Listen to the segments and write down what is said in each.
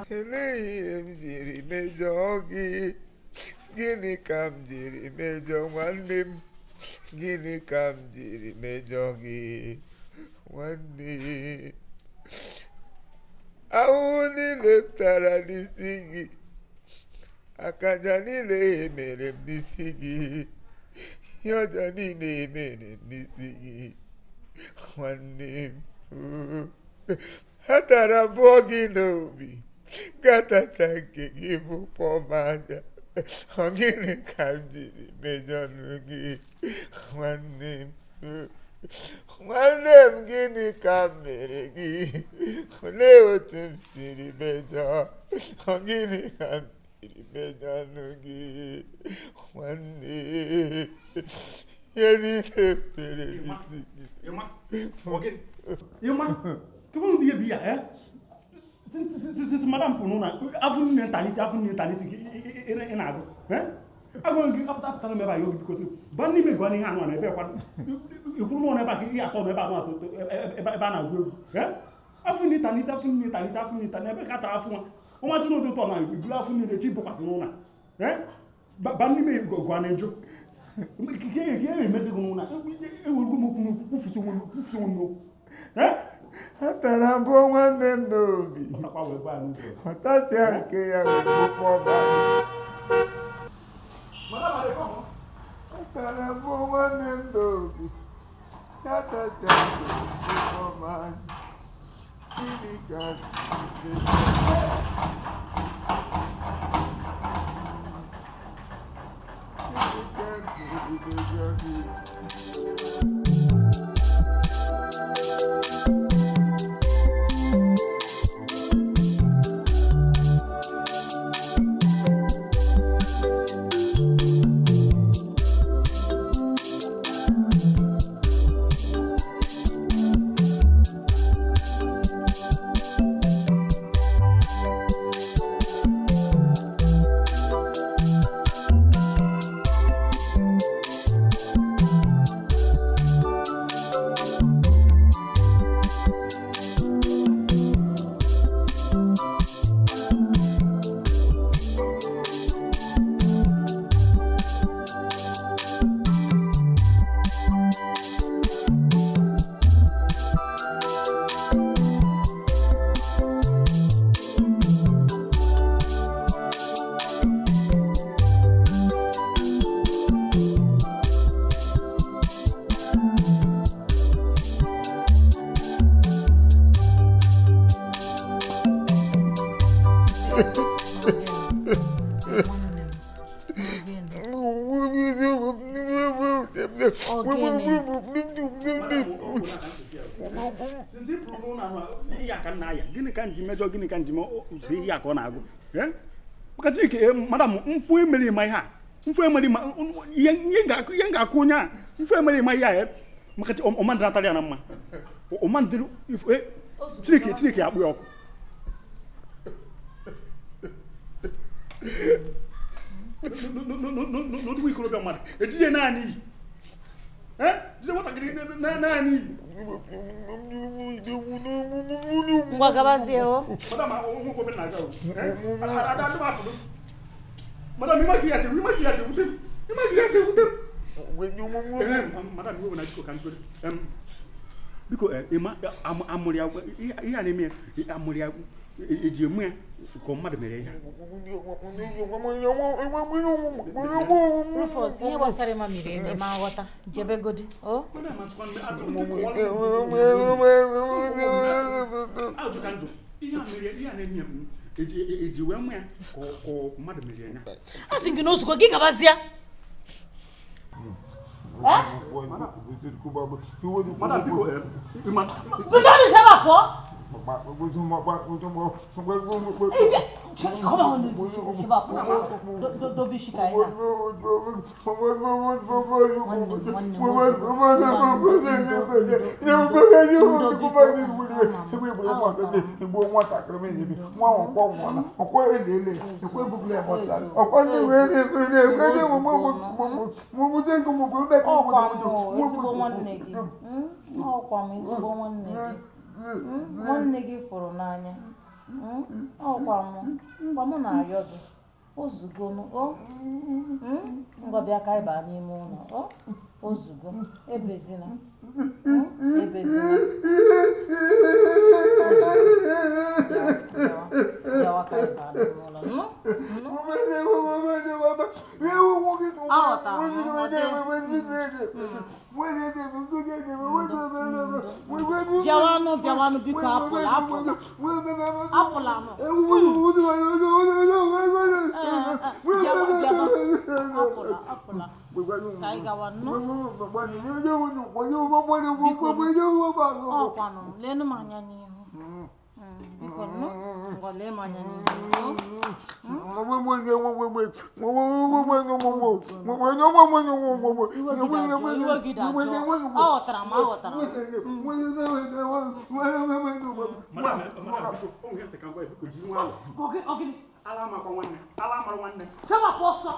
Eleghị jiri mejọ gị, gịnị ka m jiri mejọ nwanne m, gịnị ka m jiri mejọ gị nwanne. Ahụhụ niile m tara n'isi gị, akaja niile emere m n'isi gị, ihe ọjọọ niile emere m n'isi gị nwanne m. Ha tara abụọ gị n'obi, gatacha nke gị bụ pọmaja. Ọ gịnị ka m jiri mejọ gị nwanne m? Nwanne m, gịnị ka m mere gị? Olee otu m siri mejọ? Ọ gịnị ka m jiri mejọ gị nwanne? Ihe niile mere n'isi gị. Come on, dear, eh? Since Madame Pununa, I've mentality in Ago, eh? I won't give up that time about you because Bunny may go in hand on everyone. You put on about here, I told about Banana group, eh? I've been it, never got off one. I want to know the tone, you laugh in the cheap Barcelona, eh? But Bunny may go on and joke. Here, Medicuna, it will go soon, eh? Atara abụọ nwanne m n'obi, ọtasị nke ya wee pọmaja. Atara abụọ nwanne m n'obi, ọtasị nke ya wee pọmaja. Gịnị ka m jiri mejọ gị? Gini kan ji mejo gini kan ji mo uzi ya ko na agu eh makati ke madam mfu emeri mai ha mfu emeri ma yenga akunya mfu emeri mai ya eh makati o man data ya na ma o man diru eh chirike akpu yoko no do we ko be mad ejije na ani eh je wata gidi na ani Ngwa gabazeo. Madam, I won't go back now. I don't have to. Madam, you might get it. We might get it with him. You might get it with him. When you Madam, you will not go. Because Amoria, he and me, Amoria, Ejimia, come Madam. Rufus, he was a mammy in my water. Jebegodi. Oh, how you can do? Ian, Ejimia, or Madam Milena. I think you know, so Gigabazia. nwanne gị fụrụ n'anya ọkwa mụ na-arịọ gị ozugonu ngọbịa ka anyị baa n'ime ụlọ ozugbo ebezina bịawa ka anyị baa n'ime ụlọ bịawanụ biko apụla apụla ka anyị gawa ọkwanụ leenụ m anya n'ihu biko lee m anya n'ihu aghọtara m chewapụ ọsọ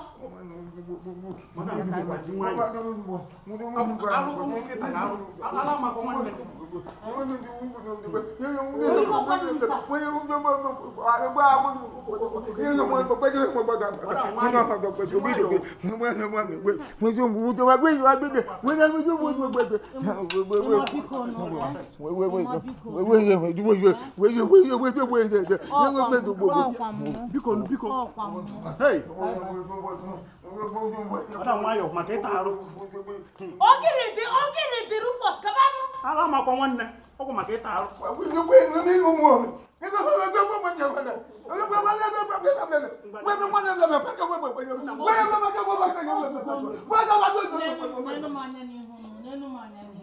Hey! Ada mayo makita aru. Ogiri di Rufus kabanu. Ala makwa nwanne. Ogo makita aru. Nenu manya ni.